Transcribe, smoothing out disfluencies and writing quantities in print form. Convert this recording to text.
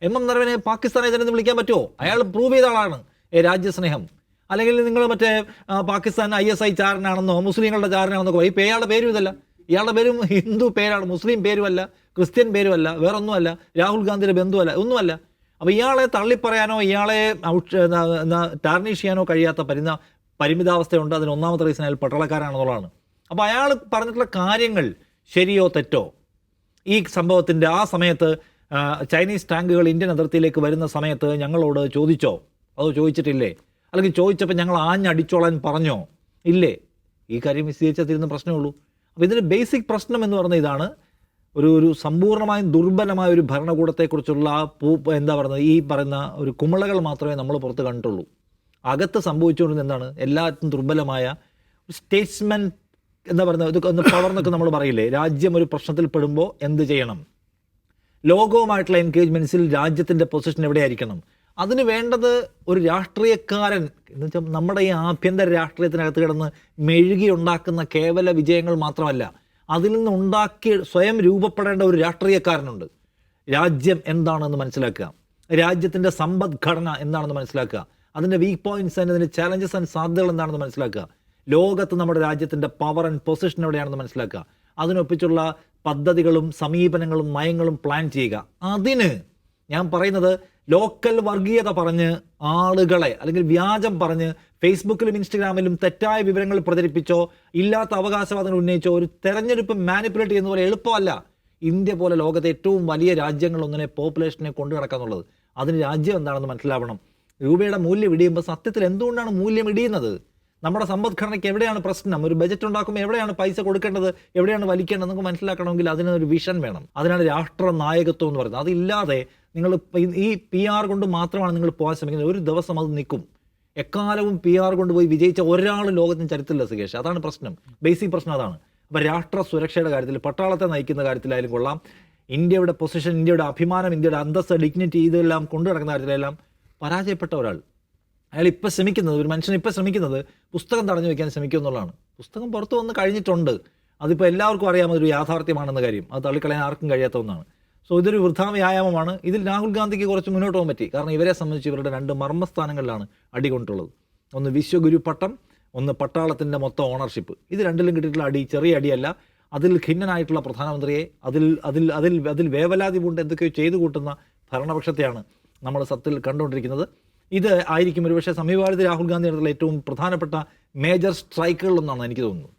നരവനെ പാകിസ്ഥാനെ തന്നെ വിളിക്കാൻ പറ്റുമോ? അയാൾ പ്രൂവ് ചെയ്ത ആളാണ് രാജ്യസ്നേഹം. അല്ലെങ്കിൽ നിങ്ങൾ മറ്റേ പാകിസ്ഥാൻ ISI ചാരനാണെന്നോ മുസ്ലിങ്ങളുടെ ചാരനാണെന്നോ പറയും. ഇപ്പോൾ ഇയാളുടെ പേരും ഇതല്ല. ഇയാളുടെ പേരും ഹിന്ദു പേരാണ്, മുസ്ലിം പേരുമല്ല, ക്രിസ്ത്യൻ പേരുമല്ല, വേറൊന്നുമല്ല, രാഹുൽ ഗാന്ധിയുടെ ബന്ധുവല്ല, ഒന്നുമല്ല. അപ്പോൾ ഇയാളെ തള്ളിപ്പറയാനോ ഇയാളെ ടാർണിഷ് ചെയ്യാനോ കഴിയാത്ത പരിമിതാവസ്ഥയുണ്ട്. അതിന് ഒന്നാമത്തെ റീസൺ അയാൾ പട്ടാളക്കാരാണെന്നുള്ളതാണ്. അപ്പോൾ അയാൾ പറഞ്ഞിട്ടുള്ള കാര്യങ്ങൾ ശരിയോ തെറ്റോ? ഈ സംഭവത്തിൻ്റെ ആ സമയത്ത് ചൈനീസ് ടാങ്കുകൾ ഇന്ത്യൻ അതിർത്തിയിലേക്ക് വരുന്ന സമയത്ത് ഞങ്ങളോട് ചോദിച്ചോ? അതോ ചോദിച്ചിട്ടില്ലേ? അല്ലെങ്കിൽ ചോദിച്ചപ്പോൾ ഞങ്ങൾ ആഞ്ഞടിച്ചോളാൻ പറഞ്ഞോ? ഇല്ലേ? ഈ കാര്യം വിശദീകരിച്ചാൽ തീരുന്ന പ്രശ്നമേ ഉള്ളൂ. അപ്പോൾ ഇതിൻ്റെ ബേസിക് പ്രശ്നം എന്ന് പറഞ്ഞാൽ ഇതാണ്. ഒരു സമ്പൂർണ്ണമായും ദുർബലമായ ഒരു ഭരണകൂടത്തെക്കുറിച്ചുള്ള എന്താ പറയുന്നത്, ഈ പറയുന്ന ഒരു കുമിളകൾ മാത്രമേ നമ്മൾ പുറത്ത് കണ്ടിട്ടുള്ളൂ. അകത്ത് സംഭവിച്ചുകൊണ്ടിരുന്ന എന്താണ്? എല്ലാത്തും ദുർബലമായ ഒരു സ്റ്റേറ്റ്സ്മെൻ എന്താ പറയുന്നത്, ഇത് ഒന്ന് പവർ എന്നൊക്കെ നമ്മൾ പറയില്ലേ, രാജ്യം ഒരു പ്രശ്നത്തിൽ പെടുമ്പോൾ എന്ത് ചെയ്യണം, ലോകവുമായിട്ടുള്ള എൻഗേജ്മെൻറ്റ്സിൽ രാജ്യത്തിൻ്റെ പൊസിഷൻ എവിടെയായിരിക്കണം, അതിന് വേണ്ടത് ഒരു രാഷ്ട്രീയക്കാരൻ എന്ന് വെച്ചാൽ നമ്മുടെ ഈ ആഭ്യന്തര രാഷ്ട്രീയത്തിനകത്ത് കിടന്ന് മെഴുകി ഉണ്ടാക്കുന്ന കേവല വിജയങ്ങൾ മാത്രമല്ല, അതിൽ നിന്ന് സ്വയം രൂപപ്പെടേണ്ട ഒരു രാഷ്ട്രീയക്കാരനുണ്ട്. രാജ്യം എന്താണെന്ന് മനസ്സിലാക്കുക, രാജ്യത്തിൻ്റെ സമ്പദ്ഘടന എന്താണെന്ന് മനസ്സിലാക്കുക, അതിൻ്റെ വീക്ക് പോയിന്റ്സ് ആൻഡ് അതിൻ്റെ ചാലഞ്ചസ് ആൻഡ് സാധ്യതകൾ എന്താണെന്ന് മനസ്സിലാക്കുക, ലോകത്ത് നമ്മുടെ രാജ്യത്തിൻ്റെ പവർ ആൻഡ് പൊസിഷൻ എവിടെയാണെന്ന് മനസ്സിലാക്കുക, അതിനൊപ്പിച്ചുള്ള പദ്ധതികളും സമീപനങ്ങളും നയങ്ങളും പ്ലാൻ ചെയ്യുക. അതിന് ഞാൻ പറയുന്നത് ലോക്കൽ വർഗീയത പറഞ്ഞ് ആളുകളെ അല്ലെങ്കിൽ വ്യാജം പറഞ്ഞ് ഫേസ്ബുക്കിലും ഇൻസ്റ്റഗ്രാമിലും തെറ്റായ വിവരങ്ങൾ പ്രചരിപ്പിച്ചോ ഇല്ലാത്ത അവകാശവാദങ്ങൾ ഉന്നയിച്ചോ ഒരു തെരഞ്ഞെടുപ്പ് മാനിപ്പുലേറ്റ് ചെയ്യുന്ന പോലെ എളുപ്പമല്ല. ഇന്ത്യ പോലെ ലോകത്തെ ഏറ്റവും വലിയ രാജ്യങ്ങളൊന്നിനെ പോപ്പുലേഷനെ കൊണ്ടു നടക്കാന്നുള്ളത്. അതിന് രാജ്യം എന്താണെന്ന് മനസ്സിലാവണം. രൂപയുടെ മൂല്യം ഇടിയുമ്പോൾ സത്യത്തിൽ എന്തുകൊണ്ടാണ് മൂല്യം ഇടിയുന്നത്? നമ്മുടെ സമ്പദ്ഘടനയ്ക്ക് എവിടെയാണ് പ്രശ്നം? ഒരു ബജറ്റ് ഉണ്ടാക്കുമ്പോൾ എവിടെയാണ് പൈസ കൊടുക്കേണ്ടത്, എവിടെയാണ് വലിക്കേണ്ടത് നമുക്ക് മനസ്സിലാക്കണമെങ്കിൽ അതിനൊരു വിഷൻ വേണം. അതിനാണ് രാഷ്ട്ര നായകത്വം എന്ന് പറയുന്നത്. അതില്ലാതെ നിങ്ങൾ ഈ PR കൊണ്ട് മാത്രമാണ് നിങ്ങൾ പോകാൻ ശ്രമിക്കുന്നത്. ഒരു ദിവസം അത് നിൽക്കും. എക്കാലവും PR കൊണ്ടുപോയി വിജയിച്ച ഒരാളും ലോകത്തിന് ചരിത്രമില്ല സുകേഷ്. അതാണ് പ്രശ്നം, ബേസിക് പ്രശ്നം അതാണ്. അപ്പോൾ രാഷ്ട്ര സുരക്ഷയുടെ കാര്യത്തിൽ, പട്ടാളത്തെ നയിക്കുന്ന കാര്യത്തിലായാലും കൊള്ളാം, ഇന്ത്യയുടെ പൊസിഷൻ, ഇന്ത്യയുടെ അഭിമാനം, ഇന്ത്യയുടെ അന്തസ്സ്, ഡിഗ്നിറ്റി ഇതെല്ലാം കൊണ്ടു നടക്കുന്ന കാര്യത്തിലെല്ലാം പരാജയപ്പെട്ട ഒരാൾ. അയാൾ ഇപ്പോൾ ശ്രമിക്കുന്നത്, ഒരു മനുഷ്യൻ ഇപ്പോൾ ശ്രമിക്കുന്നത് പുസ്തകം തടഞ്ഞു വയ്ക്കാൻ ശ്രമിക്കുക എന്നുള്ളതാണ്. പുസ്തകം പുറത്തു വന്ന് കഴിഞ്ഞിട്ടുണ്ട്. അതിപ്പോൾ എല്ലാവർക്കും അറിയാം അതൊരു യാഥാർത്ഥ്യമാണെന്ന കാര്യം. അത് തള്ളിക്കളയാൻ ആർക്കും കഴിയാത്ത ഒന്നാണ്. സോ ഇതൊരു വൃഥാ വ്യായാമമാണ്. ഇതിൽ രാഹുൽ ഗാന്ധിക്ക് കുറച്ച് മുന്നോട്ട് പോകാൻ പറ്റി. കാരണം ഇവരെ സംബന്ധിച്ച് ഇവരുടെ 2 മർമ്മസ്ഥാനങ്ങളിലാണ് അടികൊണ്ടുള്ളത്. ഒന്ന് വിശ്വഗുരു പട്ടം, ഒന്ന് പട്ടാളത്തിൻ്റെ മൊത്തം ഓണർഷിപ്പ്. ഇത് രണ്ടിലും കിട്ടിയിട്ടുള്ള അടി ചെറിയ അടിയല്ല. അതിൽ ഖിന്നനായിട്ടുള്ള പ്രധാനമന്ത്രിയെ, അതിൽ വേവലാതി കൊണ്ട് എന്തൊക്കെയോ ചെയ്തു കൂട്ടുന്ന ഭരണപക്ഷത്തെയാണ് നമ്മൾ സത്യത്തിൽ കണ്ടുകൊണ്ടിരിക്കുന്നത്. ഇത് ആയിരിക്കും ഒരുപക്ഷെ സമീപകാലത്ത് രാഹുൽ ഗാന്ധി നടത്തുന്ന ഏറ്റവും പ്രധാനപ്പെട്ട മേജർ സ്ട്രൈക്കുകളിലൊന്നാണ് എനിക്ക് തോന്നുന്നത്.